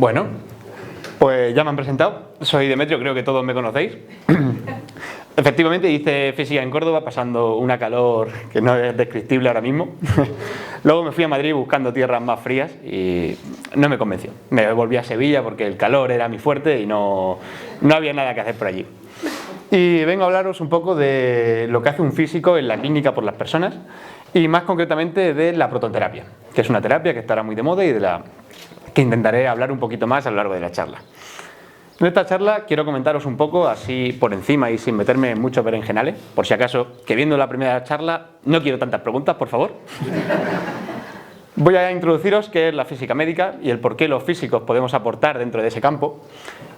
Bueno, pues ya me han presentado. Soy Demetrio, creo que todos me conocéis. Efectivamente hice física en Córdoba pasando una calor que no es descriptible ahora mismo. Luego me fui a Madrid buscando tierras más frías y no me convenció. Me volví a Sevilla porque el calor era mi fuerte y no había nada que hacer por allí. Y vengo a hablaros un poco de lo que hace un físico en la clínica por las personas y más concretamente de la protonterapia, que es una terapia que estará muy de moda y de la que intentaré hablar un poquito más a lo largo de la charla. En esta charla quiero comentaros un poco, así por encima y sin meterme en muchos berenjenales, por si acaso, que viendo la primera charla no quiero tantas preguntas, por favor. Voy a introduciros qué es la física médica y el por qué los físicos podemos aportar dentro de ese campo.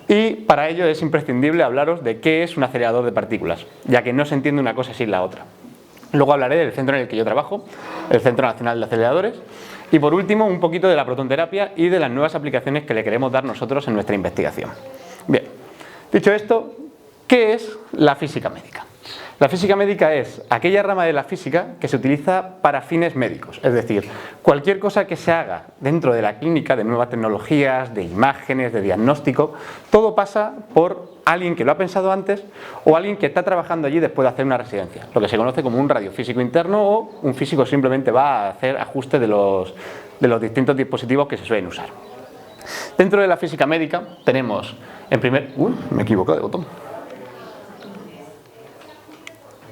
Y para ello es imprescindible hablaros de qué es un acelerador de partículas, ya que no se entiende una cosa sin la otra. Luego hablaré del centro en el que yo trabajo, el Centro Nacional de Aceleradores. Y por último, un poquito de la protonterapia y de las nuevas aplicaciones que le queremos dar nosotros en nuestra investigación. Bien, dicho esto, ¿qué es la física médica? La física médica es aquella rama de la física que se utiliza para fines médicos, es decir, cualquier cosa que se haga dentro de la clínica, de nuevas tecnologías, de imágenes, de diagnóstico, todo pasa por alguien que lo ha pensado antes o alguien que está trabajando allí después de hacer una residencia, lo que se conoce como un radiofísico interno o un físico simplemente va a hacer ajustes de los distintos dispositivos que se suelen usar. Dentro de la física médica tenemos, me he equivocado de botón.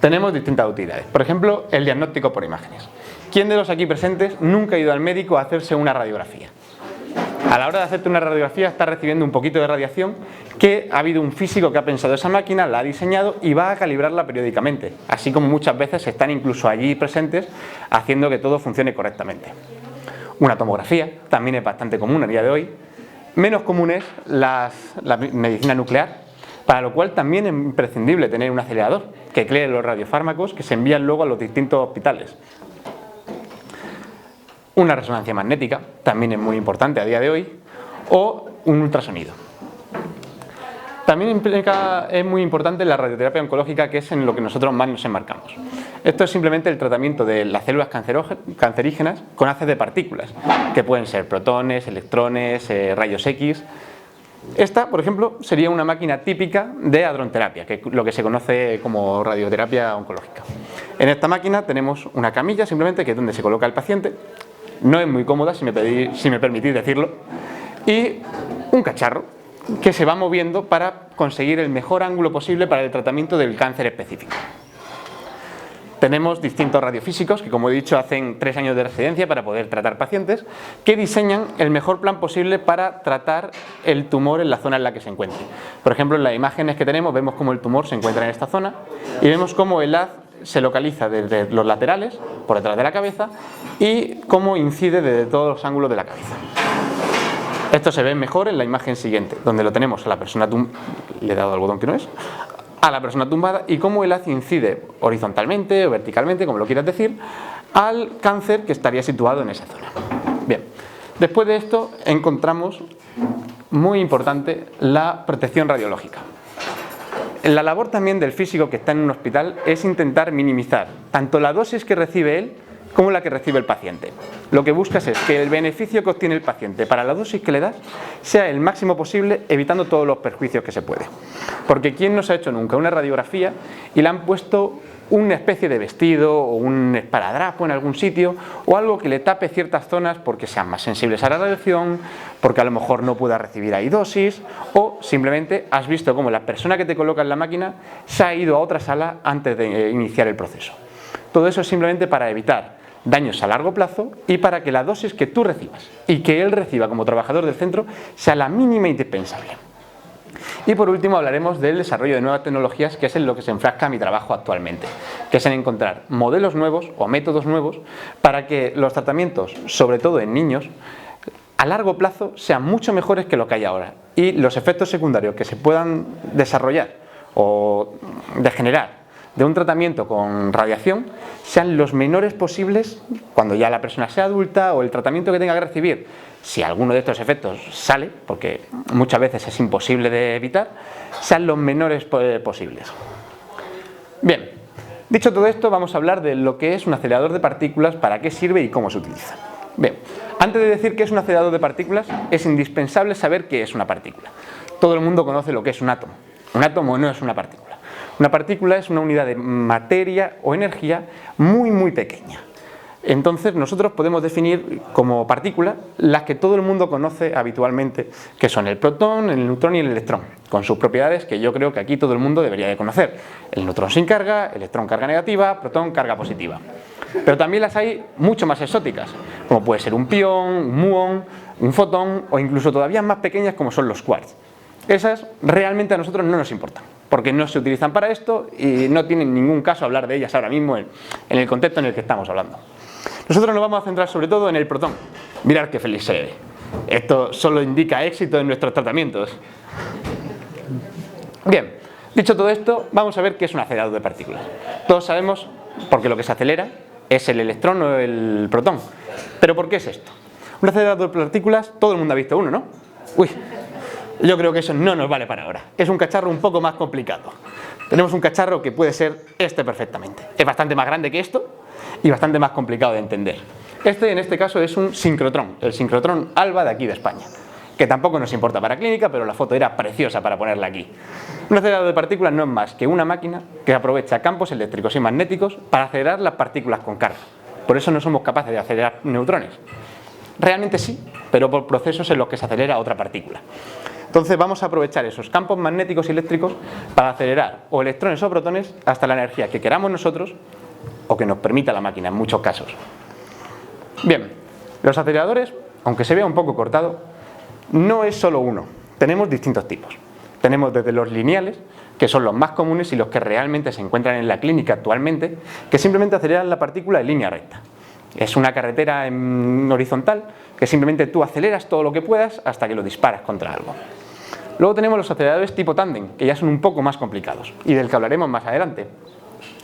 Tenemos distintas utilidades. Por ejemplo, el diagnóstico por imágenes. ¿Quién de los aquí presentes nunca ha ido al médico a hacerse una radiografía? A la hora de hacerte una radiografía estás recibiendo un poquito de radiación que ha habido un físico que ha pensado esa máquina, la ha diseñado y va a calibrarla periódicamente. Así como muchas veces están incluso allí presentes haciendo que todo funcione correctamente. Una tomografía también es bastante común a día de hoy. Menos común es la medicina nuclear, para lo cual también es imprescindible tener un acelerador que clee los radiofármacos que se envían luego a los distintos hospitales. Una resonancia magnética también es muy importante a día de hoy, o un ultrasonido. También es muy importante la radioterapia oncológica, que es en lo que nosotros más nos enmarcamos. Esto es simplemente el tratamiento de las células cancerígenas con haces de partículas, que pueden ser protones, electrones, rayos X. Esta, por ejemplo, sería una máquina típica de hadronterapia, que es lo que se conoce como radioterapia oncológica. En esta máquina tenemos una camilla, simplemente, que es donde se coloca el paciente. No es muy cómoda, si me permitís decirlo. Y un cacharro que se va moviendo para conseguir el mejor ángulo posible para el tratamiento del cáncer específico. Tenemos distintos radiofísicos que, como he dicho, hacen 3 años de residencia para poder tratar pacientes, que diseñan el mejor plan posible para tratar el tumor en la zona en la que se encuentre. Por ejemplo, en las imágenes que tenemos vemos cómo el tumor se encuentra en esta zona y vemos cómo el haz se localiza desde los laterales, por detrás de la cabeza, y cómo incide desde todos los ángulos de la cabeza. Esto se ve mejor en la imagen siguiente, donde lo tenemos a la persona le he dado al botón que no es, a la persona tumbada y cómo el haz incide horizontalmente o verticalmente, como lo quieras decir, al cáncer que estaría situado en esa zona. Bien, después de esto encontramos, muy importante, la protección radiológica. La labor también del físico que está en un hospital es intentar minimizar tanto la dosis que recibe él como la que recibe el paciente. Lo que buscas es que el beneficio que obtiene el paciente para la dosis que le das sea el máximo posible, evitando todos los perjuicios que se puede. Porque ¿quién no se ha hecho nunca una radiografía y le han puesto una especie de vestido o un esparadrapo en algún sitio o algo que le tape ciertas zonas porque sean más sensibles a la radiación, porque a lo mejor no pueda recibir ahí dosis, o simplemente has visto cómo la persona que te coloca en la máquina se ha ido a otra sala antes de iniciar el proceso? Todo eso es simplemente para evitar daños a largo plazo y para que la dosis que tú recibas y que él reciba como trabajador del centro sea la mínima indispensable. Y por último hablaremos del desarrollo de nuevas tecnologías, que es en lo que se enfrasca mi trabajo actualmente, que es en encontrar modelos nuevos o métodos nuevos para que los tratamientos, sobre todo en niños, a largo plazo sean mucho mejores que lo que hay ahora y los efectos secundarios que se puedan desarrollar o degenerar de un tratamiento con radiación sean los menores posibles cuando ya la persona sea adulta o el tratamiento que tenga que recibir. Si alguno de estos efectos sale, porque muchas veces es imposible de evitar, sean los menores posibles. Bien, dicho todo esto, vamos a hablar de lo que es un acelerador de partículas, para qué sirve y cómo se utiliza. Bien, antes de decir qué es un acelerador de partículas, es indispensable saber qué es una partícula. Todo el mundo conoce lo que es un átomo. Un átomo no es una partícula. Una partícula es una unidad de materia o energía muy pequeña. Entonces nosotros podemos definir como partículas las que todo el mundo conoce habitualmente, que son el protón, el neutrón y el electrón, con sus propiedades que yo creo que aquí todo el mundo debería de conocer. El neutrón sin carga, el electrón carga negativa, protón carga positiva. Pero también las hay mucho más exóticas, como puede ser un pión, un muón, un fotón o incluso todavía más pequeñas como son los quarks. Esas realmente a nosotros no nos importan, porque no se utilizan para esto y no tienen ningún caso hablar de ellas ahora mismo en el contexto en el que estamos hablando. Nosotros nos vamos a centrar sobre todo en el protón. Mirad qué feliz se ve. Esto solo indica éxito en nuestros tratamientos. Bien, dicho todo esto, vamos a ver qué es un acelerador de partículas. Todos sabemos, porque lo que se acelera es el electrón o el protón. ¿Pero por qué es esto? Un acelerador de partículas, todo el mundo ha visto uno, ¿no? Uy, yo creo que eso no nos vale para ahora. Es un cacharro un poco más complicado. Tenemos un cacharro que puede ser este perfectamente. Es bastante más grande que esto y bastante más complicado de entender. En este caso es un sincrotrón, el sincrotrón ALBA de aquí de España, que tampoco nos importa para clínica, pero la foto era preciosa para ponerla aquí. Un acelerador de partículas no es más que una máquina que aprovecha campos eléctricos y magnéticos para acelerar las partículas con carga. Por eso no somos capaces de acelerar neutrones. Realmente sí, pero por procesos en los que se acelera otra partícula. Entonces vamos a aprovechar esos campos magnéticos y eléctricos para acelerar o electrones o protones hasta la energía que queramos nosotros o que nos permita la máquina en muchos casos. Bien, los aceleradores, aunque se vea un poco cortado, no es solo uno, tenemos distintos tipos. Tenemos desde los lineales, que son los más comunes y los que realmente se encuentran en la clínica actualmente, que simplemente aceleran la partícula en línea recta. Es una carretera en horizontal que simplemente tú aceleras todo lo que puedas hasta que lo disparas contra algo. Luego tenemos los aceleradores tipo tándem, que ya son un poco más complicados y del que hablaremos más adelante.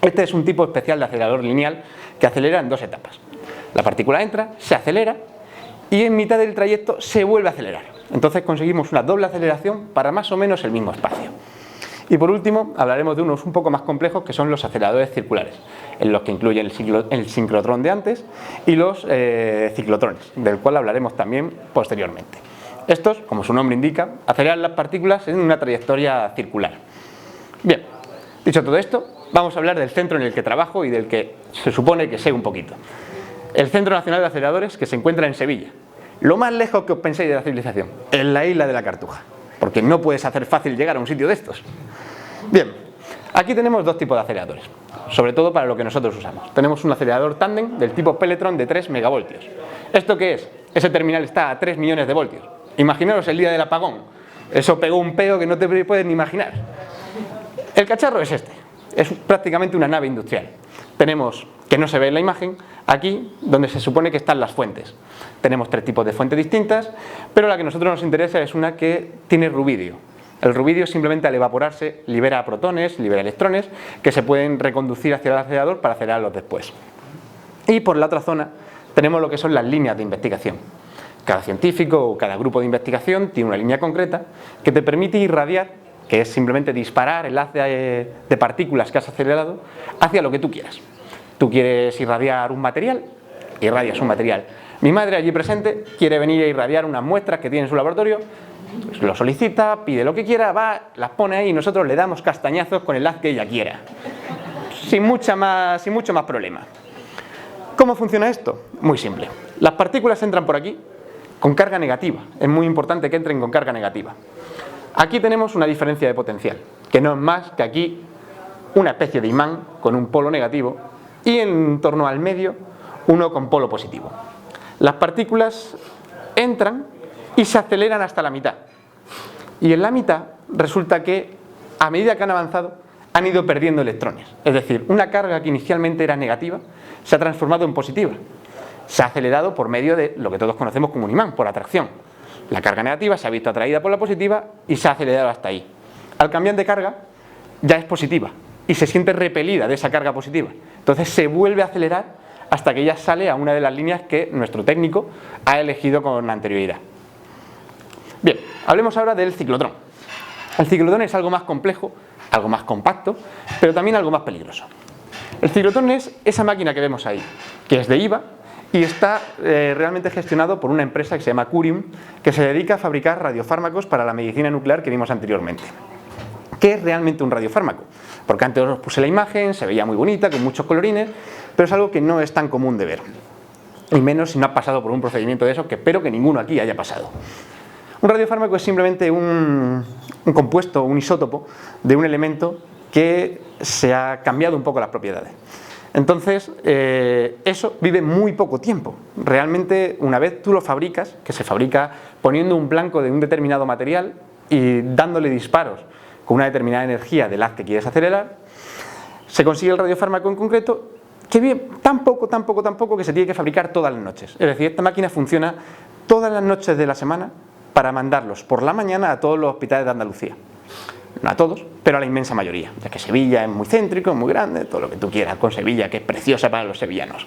Este es un tipo especial de acelerador lineal que acelera en dos etapas. La partícula entra, se acelera y en mitad del trayecto se vuelve a acelerar. Entonces conseguimos una doble aceleración para más o menos el mismo espacio. Y por último hablaremos de unos un poco más complejos que son los aceleradores circulares, en los que incluyen el sincrotrón de antes y los ciclotrones, del cual hablaremos también posteriormente. Estos, como su nombre indica, aceleran las partículas en una trayectoria circular. Bien, dicho todo esto, vamos a hablar del centro en el que trabajo y del que se supone que sé un poquito. El Centro Nacional de Aceleradores, que se encuentra en Sevilla. Lo más lejos que os penséis de la civilización, en la isla de la Cartuja, porque no puedes hacer fácil llegar a un sitio de estos. Bien, aquí tenemos dos tipos de aceleradores, sobre todo para lo que nosotros usamos. Tenemos un acelerador tándem del tipo Pelletron de 3 megavoltios. ¿Esto qué es? Ese terminal está a 3 millones de voltios. Imaginaros el día del apagón. Eso pegó un peo que no te puedes ni imaginar. El cacharro es este. Es prácticamente una nave industrial. Tenemos, que no se ve en la imagen, aquí donde se supone que están las fuentes. Tenemos tres tipos de fuentes distintas, pero la que a nosotros nos interesa es una que tiene rubidio. El rubidio simplemente al evaporarse libera protones, libera electrones, que se pueden reconducir hacia el acelerador para acelerarlos después. Y por la otra zona tenemos lo que son las líneas de investigación. Cada científico o cada grupo de investigación tiene una línea concreta que te permite irradiar, que es simplemente disparar el haz de partículas que has acelerado hacia lo que tú quieras. Tú quieres irradiar un material, irradias un material. Mi madre allí presente quiere venir a irradiar unas muestras que tiene en su laboratorio, pues lo solicita, pide lo que quiera, va, las pone ahí y nosotros le damos castañazos con el haz que ella quiera. Sin mucho más problema. ¿Cómo funciona esto? Muy simple. Las partículas entran por aquí con carga negativa. Es muy importante que entren con carga negativa. Aquí tenemos una diferencia de potencial, que no es más que aquí una especie de imán con un polo negativo y en torno al medio uno con polo positivo. Las partículas entran y se aceleran hasta la mitad. Y en la mitad resulta que a medida que han avanzado han ido perdiendo electrones. Es decir, una carga que inicialmente era negativa se ha transformado en positiva. Se ha acelerado por medio de lo que todos conocemos como un imán, por atracción. La carga negativa se ha visto atraída por la positiva y se ha acelerado hasta ahí. Al cambiar de carga ya es positiva y se siente repelida de esa carga positiva. Entonces se vuelve a acelerar hasta que ya sale a una de las líneas que nuestro técnico ha elegido con anterioridad. Bien, hablemos ahora del ciclotrón. El ciclotrón es algo más complejo, algo más compacto, pero también algo más peligroso. El ciclotrón es esa máquina que vemos ahí, que es de IVA y está realmente gestionado por una empresa que se llama Curium, que se dedica a fabricar radiofármacos para la medicina nuclear que vimos anteriormente. ¿Qué es realmente un radiofármaco? Porque antes os puse la imagen, se veía muy bonita, con muchos colorines, pero es algo que no es tan común de ver. Y menos si no ha pasado por un procedimiento de eso, que espero que ninguno aquí haya pasado. Un radiofármaco es simplemente un compuesto, un isótopo de un elemento que se ha cambiado un poco las propiedades. Entonces, eso vive muy poco tiempo. Realmente, una vez tú lo fabricas, que se fabrica poniendo un blanco de un determinado material y dándole disparos con una determinada energía del haz que quieres acelerar, se consigue el radiofármaco en concreto, que vive tan poco que se tiene que fabricar todas las noches. Es decir, esta máquina funciona todas las noches de la semana para mandarlos por la mañana a todos los hospitales de Andalucía. No a todos, pero a la inmensa mayoría, ya que Sevilla es muy céntrico, es muy grande, todo lo que tú quieras con Sevilla, que es preciosa para los sevillanos.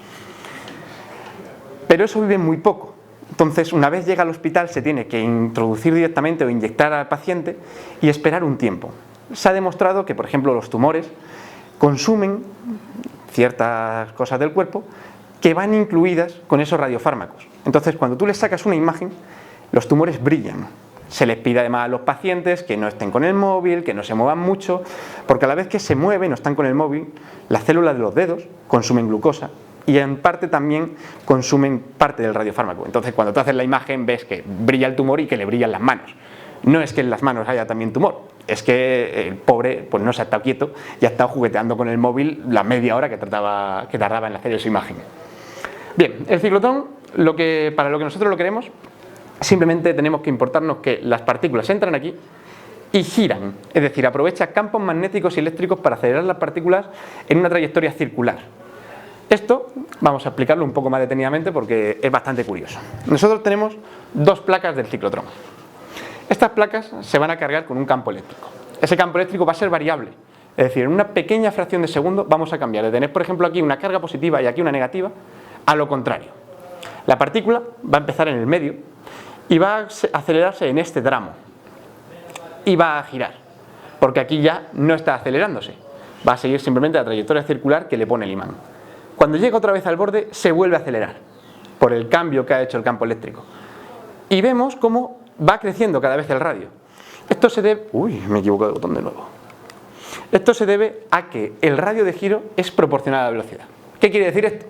Pero eso vive muy poco. Entonces, una vez llega al hospital, se tiene que introducir directamente o inyectar al paciente y esperar un tiempo. Se ha demostrado que, por ejemplo, los tumores consumen ciertas cosas del cuerpo que van incluidas con esos radiofármacos. Entonces, cuando tú les sacas una imagen, los tumores brillan. Se les pide además a los pacientes que no estén con el móvil, que no se muevan mucho, porque a la vez que se mueven o están con el móvil, las células de los dedos consumen glucosa y en parte también consumen parte del radiofármaco. Entonces, cuando tú haces la imagen, ves que brilla el tumor y que le brillan las manos. No es que en las manos haya también tumor, es que el pobre pues no se ha estado quieto y ha estado jugueteando con el móvil la media hora que tardaba en hacer esa imagen. Bien, el ciclotrón, para lo que nosotros lo queremos, simplemente tenemos que importarnos que las partículas entran aquí y giran, es decir, aprovecha campos magnéticos y eléctricos para acelerar las partículas en una trayectoria circular. Esto vamos a explicarlo un poco más detenidamente porque es bastante curioso. Nosotros tenemos dos placas del ciclotrón. Estas placas se van a cargar con un campo eléctrico. Ese campo eléctrico va a ser variable, es decir, en una pequeña fracción de segundo vamos a cambiar de tener, por ejemplo, aquí una carga positiva y aquí una negativa, a lo contrario. La partícula va a empezar en el medio y va a acelerarse en este tramo y va a girar, porque aquí ya no está acelerándose, va a seguir simplemente la trayectoria circular que le pone el imán. Cuando llega otra vez al borde se vuelve a acelerar por el cambio que ha hecho el campo eléctrico y vemos cómo va creciendo cada vez el radio. Esto se debe... Uy, me he equivocado de botón de nuevo. Esto se debe a que el radio de giro es proporcional a la velocidad. ¿Qué quiere decir esto?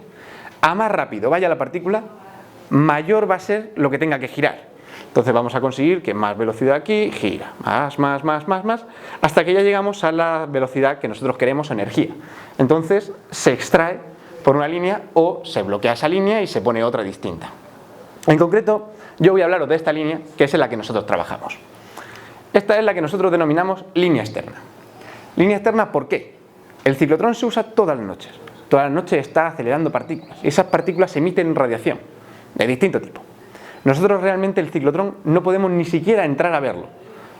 A más rápido vaya la partícula, mayor va a ser lo que tenga que girar. Entonces vamos a conseguir que más velocidad aquí, gira, más, hasta que ya llegamos a la velocidad que nosotros queremos, energía. Entonces se extrae por una línea o se bloquea esa línea y se pone otra distinta. En concreto, yo voy a hablaros de esta línea, que es en la que nosotros trabajamos. Esta es la que nosotros denominamos línea externa. Línea externa, ¿por qué? El ciclotrón se usa todas las noches. Todas las noches está acelerando partículas. Y esas partículas emiten radiación de distinto tipo. Nosotros realmente el ciclotrón no podemos ni siquiera entrar a verlo.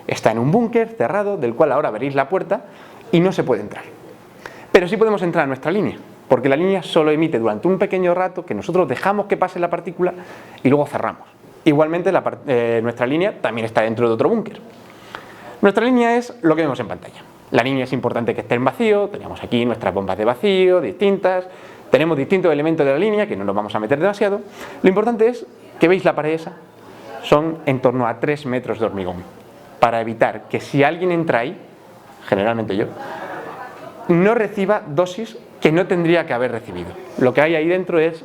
Está en un búnker cerrado, del cual ahora veréis la puerta, y no se puede entrar. Pero sí podemos entrar a nuestra línea, porque la línea solo emite durante un pequeño rato que nosotros dejamos que pase la partícula y luego cerramos. Igualmente nuestra línea también está dentro de otro búnker. Nuestra línea es lo que vemos en pantalla. La línea es importante que esté en vacío, tenemos aquí nuestras bombas de vacío distintas, tenemos distintos elementos de la línea que no nos vamos a meter demasiado. Lo importante es que veis la pared esa, son en torno a 3 metros de hormigón, para evitar que si alguien entra ahí, generalmente yo, no reciba dosis que no tendría que haber recibido. Lo que hay ahí dentro es,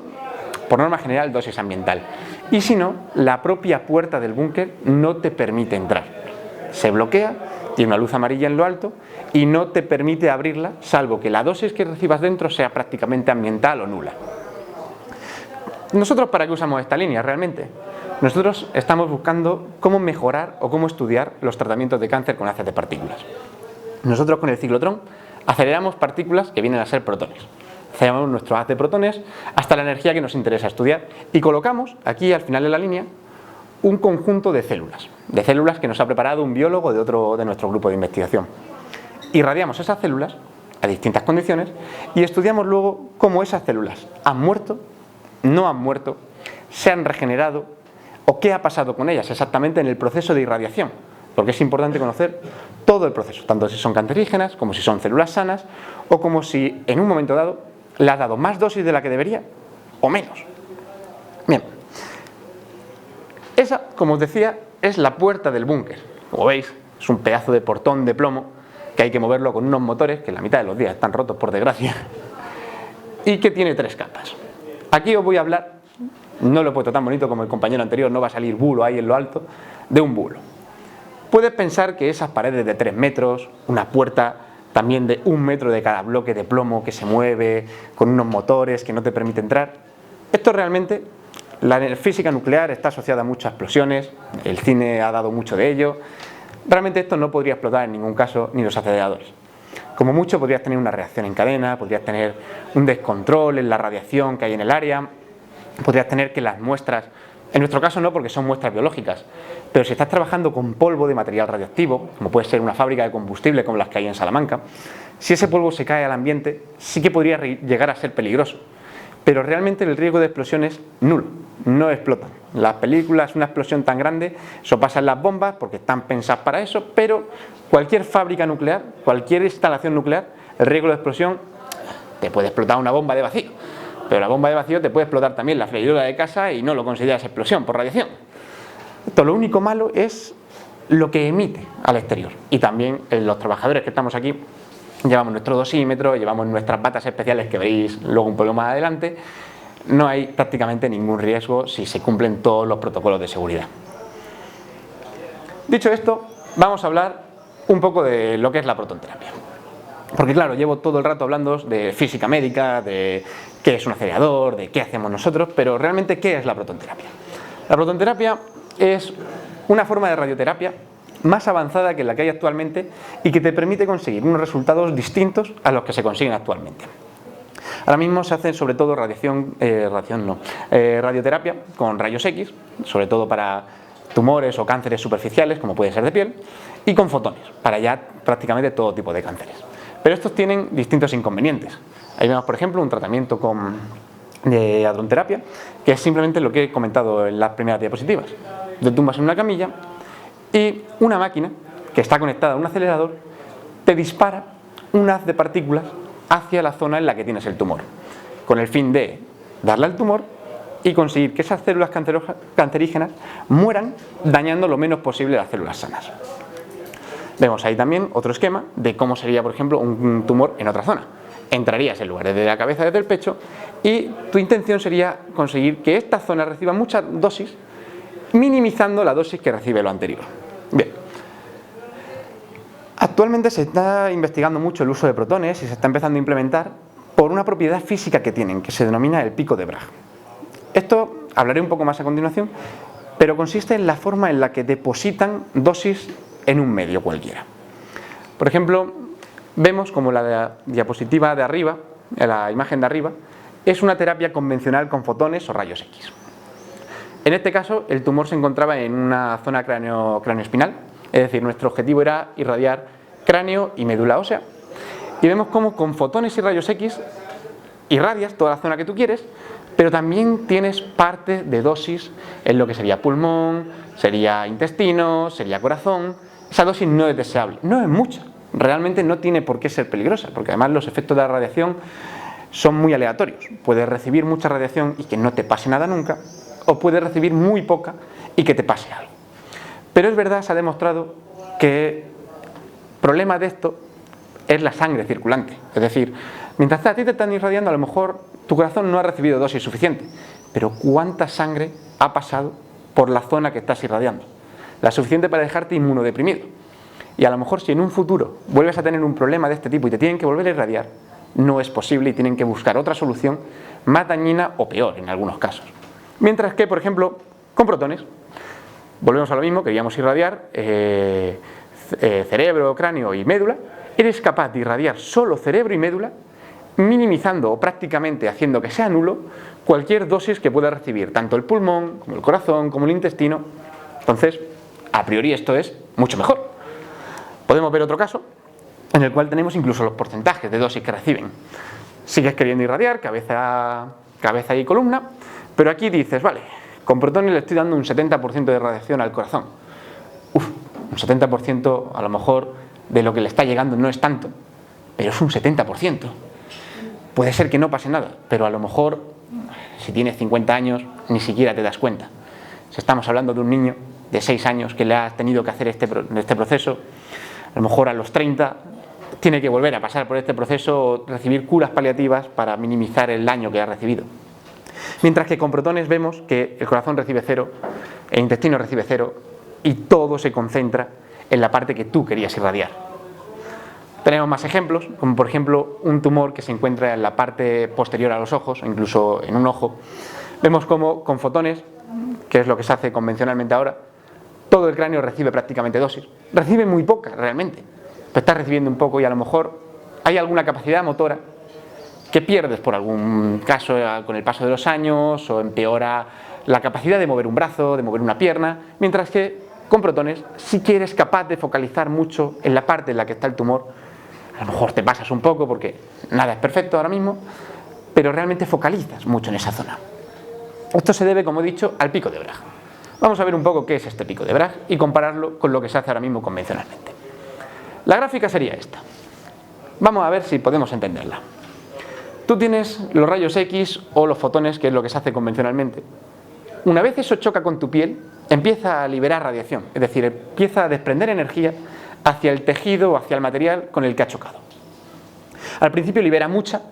por norma general, dosis ambiental. Y si no, la propia puerta del búnker no te permite entrar. Se bloquea, tiene una luz amarilla en lo alto y no te permite abrirla, salvo que la dosis que recibas dentro sea prácticamente ambiental o nula. ¿Nosotros para qué usamos esta línea realmente? Nosotros estamos buscando cómo mejorar o cómo estudiar los tratamientos de cáncer con haces de partículas. Nosotros con el ciclotrón aceleramos partículas que vienen a ser protones. Aceleramos nuestro haz de protones hasta la energía que nos interesa estudiar y colocamos aquí al final de la línea un conjunto de células que nos ha preparado un biólogo de nuestro grupo de investigación. Irradiamos esas células a distintas condiciones y estudiamos luego cómo esas células han muerto, no han muerto, se han regenerado o qué ha pasado con ellas exactamente en el proceso de irradiación, porque es importante conocer todo el proceso, tanto si son cancerígenas como si son células sanas o como si en un momento dado le has dado más dosis de la que debería o menos. Bien, esa, como os decía, es la puerta del búnker. Como veis, es un pedazo de portón de plomo que hay que moverlo con unos motores que la mitad de los días están rotos, por desgracia, y que tiene 3 capas. Aquí os voy a hablar, no lo he puesto tan bonito como el compañero anterior, no va a salir bulo ahí en lo alto, de un bulo. Puedes pensar que esas paredes de 3 metros, una puerta también de 1 metro de cada bloque de plomo que se mueve, con unos motores que no te permiten entrar, esto realmente, la física nuclear está asociada a muchas explosiones, el cine ha dado mucho de ello, realmente esto no podría explotar en ningún caso ni los aceleradores. Como mucho podrías tener una reacción en cadena, podrías tener un descontrol en la radiación que hay en el área, podrías tener que las muestras, en nuestro caso no porque son muestras biológicas, pero si estás trabajando con polvo de material radioactivo, como puede ser una fábrica de combustible como las que hay en Salamanca, si ese polvo se cae al ambiente sí que podría llegar a ser peligroso, pero realmente el riesgo de explosión es nulo, no explotan. Las películas, una explosión tan grande, eso pasa en las bombas porque están pensadas para eso, pero cualquier fábrica nuclear, cualquier instalación nuclear, el riesgo de explosión, te puede explotar una bomba de vacío, pero la bomba de vacío te puede explotar también la freidora de casa y no lo consideras explosión por radiación. Esto, lo único malo es lo que emite al exterior, y también los trabajadores que estamos aquí llevamos nuestro dosímetro, llevamos nuestras batas especiales que veréis luego un poco más adelante. No hay prácticamente ningún riesgo si se cumplen todos los protocolos de seguridad. Dicho esto, vamos a hablar un poco de lo que es la protonterapia. Porque claro, llevo todo el rato hablando de física médica, de qué es un acelerador, de qué hacemos nosotros, pero realmente ¿qué es la protonterapia? La protonterapia es una forma de radioterapia más avanzada que la que hay actualmente y que te permite conseguir unos resultados distintos a los que se consiguen actualmente. Ahora mismo se hace sobre todo radioterapia con rayos X, sobre todo para tumores o cánceres superficiales, como puede ser de piel, y con fotones, para ya prácticamente todo tipo de cánceres. Pero estos tienen distintos inconvenientes. Ahí vemos, por ejemplo, un tratamiento de hadronterapia, que es simplemente lo que he comentado en las primeras diapositivas. Te tumbas en una camilla y una máquina que está conectada a un acelerador te dispara un haz de partículas hacia la zona en la que tienes el tumor, con el fin de darle al tumor y conseguir que esas células cancerígenas mueran dañando lo menos posible las células sanas. Vemos ahí también otro esquema de cómo sería, por ejemplo, un tumor en otra zona. Entrarías en lugar desde la cabeza, desde el pecho, y tu intención sería conseguir que esta zona reciba mucha dosis, minimizando la dosis que recibe lo anterior. Bien. Actualmente se está investigando mucho el uso de protones y se está empezando a implementar por una propiedad física que tienen, que se denomina el pico de Bragg. Esto hablaré un poco más a continuación, pero consiste en la forma en la que depositan dosis en un medio cualquiera. Por ejemplo, vemos como la diapositiva de arriba, la imagen de arriba, es una terapia convencional con fotones o rayos X. En este caso, el tumor se encontraba en una zona craneoespinal, es decir, nuestro objetivo era irradiar cráneo y médula ósea, y vemos cómo con fotones y rayos X irradias toda la zona que tú quieres, pero también tienes parte de dosis en lo que sería pulmón, sería intestino, sería corazón. Esa dosis no es deseable, no es mucha, realmente no tiene por qué ser peligrosa, porque además los efectos de la radiación son muy aleatorios. Puedes recibir mucha radiación y que no te pase nada nunca, o puedes recibir muy poca y que te pase algo. Pero es verdad, se ha demostrado que el problema de esto es la sangre circulante. Es decir, mientras a ti te están irradiando, a lo mejor tu corazón no ha recibido dosis suficiente, pero ¿cuánta sangre ha pasado por la zona que estás irradiando? La suficiente para dejarte inmunodeprimido. Y a lo mejor si en un futuro vuelves a tener un problema de este tipo y te tienen que volver a irradiar, no es posible y tienen que buscar otra solución más dañina o peor en algunos casos. Mientras que, por ejemplo, con protones, volvemos a lo mismo, queríamos irradiar cerebro, cráneo y médula, eres capaz de irradiar solo cerebro y médula, minimizando o prácticamente haciendo que sea nulo cualquier dosis que pueda recibir tanto el pulmón, como el corazón, como el intestino. Entonces, a priori esto es mucho mejor. Podemos ver otro caso en el cual tenemos incluso los porcentajes de dosis que reciben. Sigues queriendo irradiar cabeza y columna, pero aquí dices, vale, con protones le estoy dando un 70% de radiación al corazón. Un 70% a lo mejor de lo que le está llegando no es tanto, pero es un 70%. Puede ser que no pase nada, pero a lo mejor si tienes 50 años, ni siquiera te das cuenta. Si estamos hablando de un niño de 6 años que le ha tenido que hacer este proceso, a lo mejor a los 30 tiene que volver a pasar por este proceso o recibir curas paliativas para minimizar el daño que ha recibido. Mientras que con protones vemos que el corazón recibe 0, el intestino recibe 0 y todo se concentra en la parte que tú querías irradiar. Tenemos más ejemplos, como por ejemplo un tumor que se encuentra en la parte posterior a los ojos, o incluso en un ojo. Vemos cómo con fotones, que es lo que se hace convencionalmente ahora, todo el cráneo recibe prácticamente dosis. Recibe muy poca realmente, pero está recibiendo un poco y a lo mejor hay alguna capacidad motora que pierdes por algún caso con el paso de los años o empeora la capacidad de mover un brazo, de mover una pierna, mientras que con protones sí que eres capaz de focalizar mucho en la parte en la que está el tumor. A lo mejor te pasas un poco porque nada es perfecto ahora mismo, pero realmente focalizas mucho en esa zona. Esto se debe, como he dicho, al pico de Bragg. Vamos a ver un poco qué es este pico de Bragg y compararlo con lo que se hace ahora mismo convencionalmente. La gráfica sería esta. Vamos a ver si podemos entenderla. Tú tienes los rayos X o los fotones, que es lo que se hace convencionalmente. Una vez eso choca con tu piel, empieza a liberar radiación, es decir, empieza a desprender energía hacia el tejido o hacia el material con el que ha chocado. Al principio libera mucha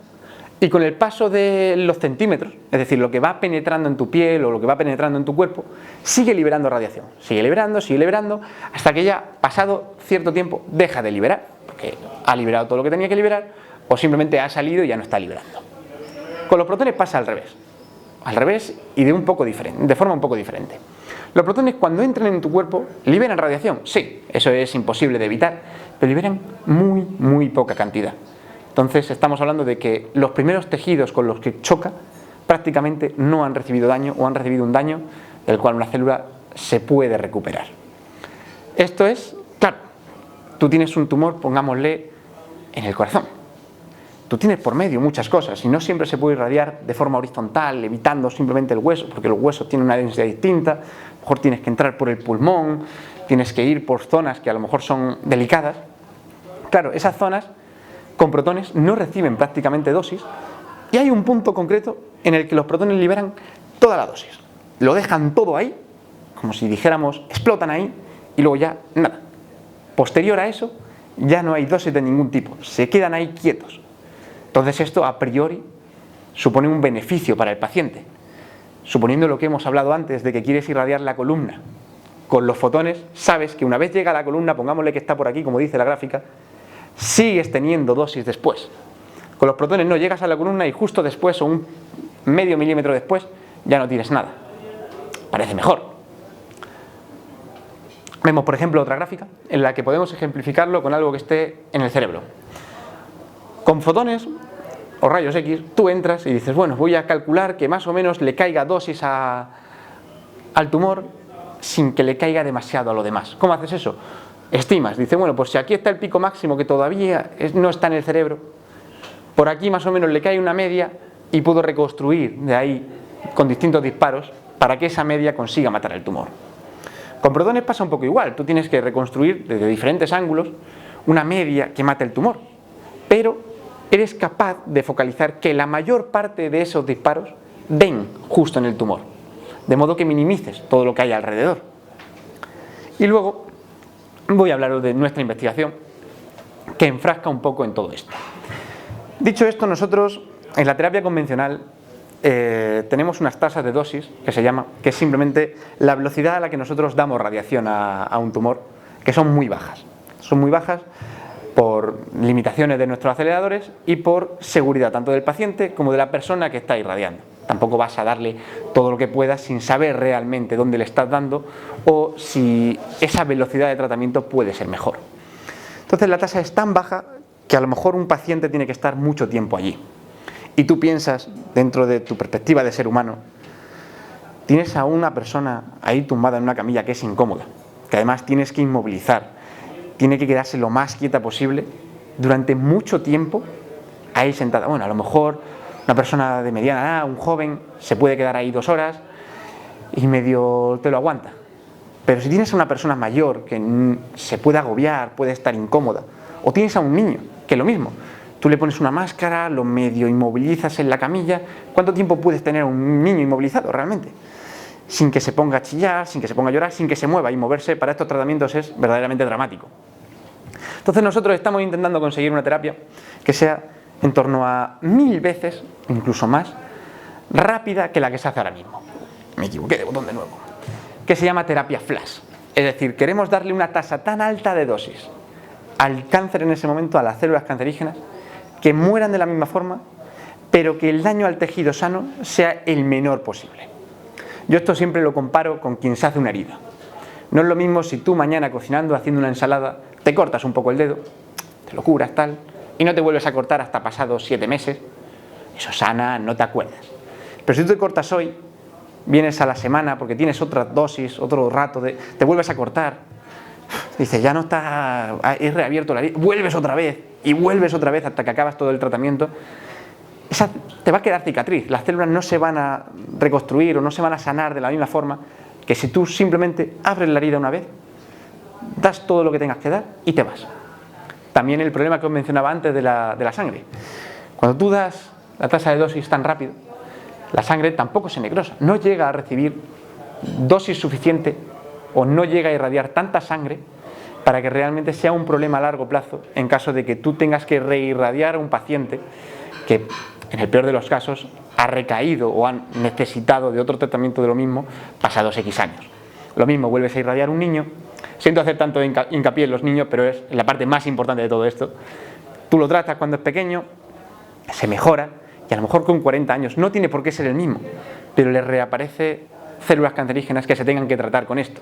y con el paso de los centímetros, es decir, lo que va penetrando en tu piel o lo que va penetrando en tu cuerpo, sigue liberando radiación, sigue liberando, hasta que ya, pasado cierto tiempo, deja de liberar, porque ha liberado todo lo que tenía que liberar, o simplemente ha salido y ya no está liberando. Con los protones pasa al revés y de forma un poco diferente. Los protones, cuando entran en tu cuerpo, liberan radiación, sí, eso es imposible de evitar, pero liberan muy poca cantidad. Entonces estamos hablando de que los primeros tejidos con los que choca prácticamente no han recibido daño o han recibido un daño del cual una célula se puede recuperar. Esto es, claro, tú tienes un tumor, pongámosle, en el corazón. Tú tienes por medio muchas cosas y no siempre se puede irradiar de forma horizontal, evitando simplemente el hueso, porque los huesos tienen una densidad distinta. A lo mejor tienes que entrar por el pulmón, tienes que ir por zonas que a lo mejor son delicadas. Claro, esas zonas con protones no reciben prácticamente dosis y hay un punto concreto en el que los protones liberan toda la dosis. Lo dejan todo ahí, como si dijéramos, explotan ahí y luego ya nada. Posterior a eso ya no hay dosis de ningún tipo, se quedan ahí quietos. Entonces esto a priori supone un beneficio para el paciente. Suponiendo lo que hemos hablado antes de que quieres irradiar la columna con los fotones, sabes que una vez llega a la columna, pongámosle que está por aquí como dice la gráfica, sigues teniendo dosis después. Con los protones no, llegas a la columna y justo después o un medio milímetro después ya no tienes nada. Parece mejor. Vemos por ejemplo otra gráfica en la que podemos ejemplificarlo con algo que esté en el cerebro. Con fotones o rayos X, tú entras y dices, bueno, voy a calcular que más o menos le caiga dosis al tumor sin que le caiga demasiado a lo demás. ¿Cómo haces eso? Estimas, dice, bueno, pues si aquí está el pico máximo que todavía no está en el cerebro, por aquí más o menos le cae una media y puedo reconstruir de ahí con distintos disparos para que esa media consiga matar el tumor. Con protones pasa un poco igual, tú tienes que reconstruir desde diferentes ángulos una media que mate el tumor, pero eres capaz de focalizar que la mayor parte de esos disparos den justo en el tumor, de modo que minimices todo lo que hay alrededor. Y luego voy a hablaros de nuestra investigación que enfrasca un poco en todo esto. Dicho esto, nosotros en la terapia convencional tenemos unas tasas de dosis que es simplemente la velocidad a la que nosotros damos radiación a un tumor, que son muy bajas. Son muy bajas por limitaciones de nuestros aceleradores y por seguridad tanto del paciente como de la persona que está irradiando. Tampoco vas a darle todo lo que puedas sin saber realmente dónde le estás dando o si esa velocidad de tratamiento puede ser mejor. Entonces la tasa es tan baja que a lo mejor un paciente tiene que estar mucho tiempo allí. Y tú piensas, dentro de tu perspectiva de ser humano, tienes a una persona ahí tumbada en una camilla que es incómoda, que además tienes que inmovilizar, tiene que quedarse lo más quieta posible durante mucho tiempo ahí sentada. Bueno, a lo mejor una persona de mediana edad, un joven, se puede quedar ahí 2 horas y medio te lo aguanta. Pero si tienes a una persona mayor que se puede agobiar, puede estar incómoda, o tienes a un niño, que es lo mismo, tú le pones una máscara, lo medio inmovilizas en la camilla. ¿Cuánto tiempo puedes tener un niño inmovilizado realmente? Sin que se ponga a chillar, sin que se ponga a llorar, sin que se mueva, y moverse para estos tratamientos es verdaderamente dramático. Entonces nosotros estamos intentando conseguir una terapia que sea en torno a 1000 veces, incluso más, rápida que la que se hace ahora mismo. Me equivoqué de botón de nuevo. Que se llama terapia flash. Es decir, queremos darle una tasa tan alta de dosis al cáncer en ese momento, a las células cancerígenas, que mueran de la misma forma, pero que el daño al tejido sano sea el menor posible. Yo esto siempre lo comparo con quien se hace una herida. No es lo mismo si tú mañana cocinando, haciendo una ensalada, te cortas un poco el dedo, te lo curas tal, y no te vuelves a cortar hasta pasados 7 meses. Eso sana, no te acuerdas. Pero si tú te cortas hoy, vienes a la semana porque tienes otra dosis, otro rato, te vuelves a cortar, dices, ya no está, he reabierto la herida, vuelves otra vez y vuelves otra vez hasta que acabas todo el tratamiento. Te va a quedar cicatriz, las células no se van a reconstruir o no se van a sanar de la misma forma que si tú simplemente abres la herida una vez, das todo lo que tengas que dar y te vas. También el problema que os mencionaba antes de la sangre. Cuando tú das la tasa de dosis tan rápido, la sangre tampoco se necrosa, no llega a recibir dosis suficiente o no llega a irradiar tanta sangre para que realmente sea un problema a largo plazo en caso de que tú tengas que reirradiar a un paciente que, en el peor de los casos, ha recaído o ha necesitado de otro tratamiento de lo mismo pasados X años. Lo mismo, vuelves a irradiar a un niño. Siento hacer tanto hincapié en los niños, pero es la parte más importante de todo esto. Tú lo tratas cuando es pequeño, se mejora, y a lo mejor con 40 años no tiene por qué ser el mismo, pero le reaparece células cancerígenas que se tengan que tratar con esto.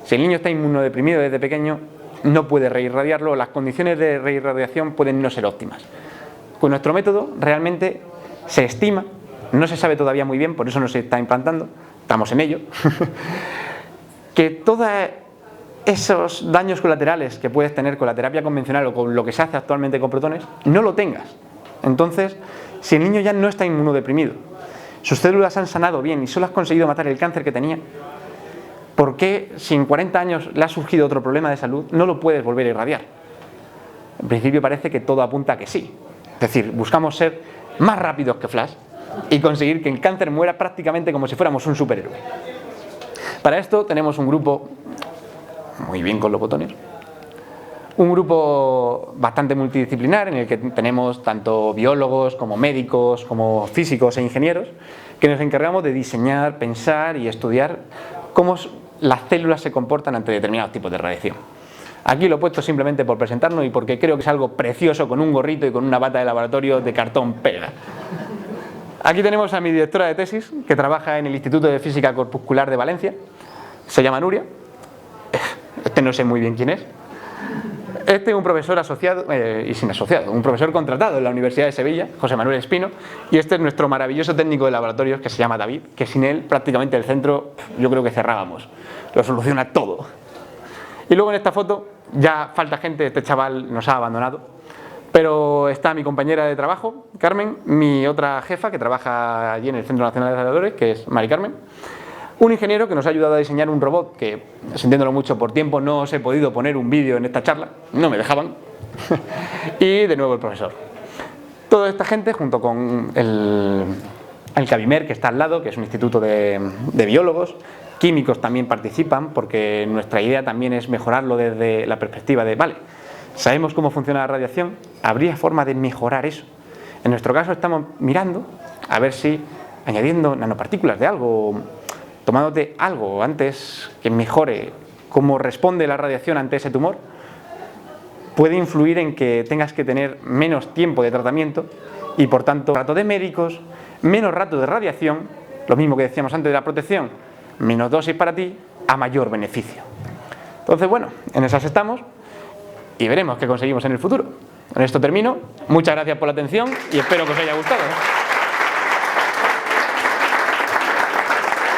Si el niño está inmunodeprimido desde pequeño, no puede reirradiarlo, las condiciones de reirradiación pueden no ser óptimas. Con nuestro método realmente se estima, no se sabe todavía muy bien, por eso no se está implantando, estamos en ello, que todos esos daños colaterales que puedes tener con la terapia convencional o con lo que se hace actualmente con protones, no lo tengas. Entonces, si el niño ya no está inmunodeprimido, sus células han sanado bien y solo has conseguido matar el cáncer que tenía, ¿por qué si en 40 años le ha surgido otro problema de salud no lo puedes volver a irradiar? En principio parece que todo apunta a que sí. Es decir, buscamos ser más rápidos que Flash y conseguir que el cáncer muera prácticamente como si fuéramos un superhéroe. Para esto tenemos un grupo, muy bien con los botones, un grupo bastante multidisciplinar en el que tenemos tanto biólogos como médicos, como físicos e ingenieros, que nos encargamos de diseñar, pensar y estudiar cómo las células se comportan ante determinados tipos de radiación. Aquí lo he puesto simplemente por presentarnos y porque creo que es algo precioso con un gorrito y con una bata de laboratorio de cartón pega. Aquí tenemos a mi directora de tesis, que trabaja en el Instituto de Física Corpuscular de Valencia. Se llama Nuria. No sé muy bien quién es. Este es un profesor asociado y sin asociado, un profesor contratado en la Universidad de Sevilla, José Manuel Espino, y este es nuestro maravilloso técnico de laboratorios que se llama David, que sin él prácticamente el centro yo creo que cerrábamos, lo soluciona todo. Y luego en esta foto ya falta gente, este chaval nos ha abandonado, pero está mi compañera de trabajo, Carmen, mi otra jefa que trabaja allí en el Centro Nacional de Radiadores, que es Mari Carmen, un ingeniero que nos ha ayudado a diseñar un robot que, sintiéndolo mucho por tiempo, no os he podido poner un vídeo en esta charla, no me dejaban, y de nuevo el profesor. Toda esta gente, junto con el Cabimer, que está al lado, que es un instituto de biólogos, químicos también participan, porque nuestra idea también es mejorarlo desde la perspectiva de, vale, sabemos cómo funciona la radiación, ¿habría forma de mejorar eso? En nuestro caso estamos mirando a ver si añadiendo nanopartículas de algo, tomándote algo antes que mejore cómo responde la radiación ante ese tumor, puede influir en que tengas que tener menos tiempo de tratamiento y por tanto rato de médicos, menos rato de radiación, lo mismo que decíamos antes de la protección, menos dosis para ti, a mayor beneficio. Entonces, bueno, en esas estamos y veremos qué conseguimos en el futuro. Con esto termino, muchas gracias por la atención y espero que os haya gustado.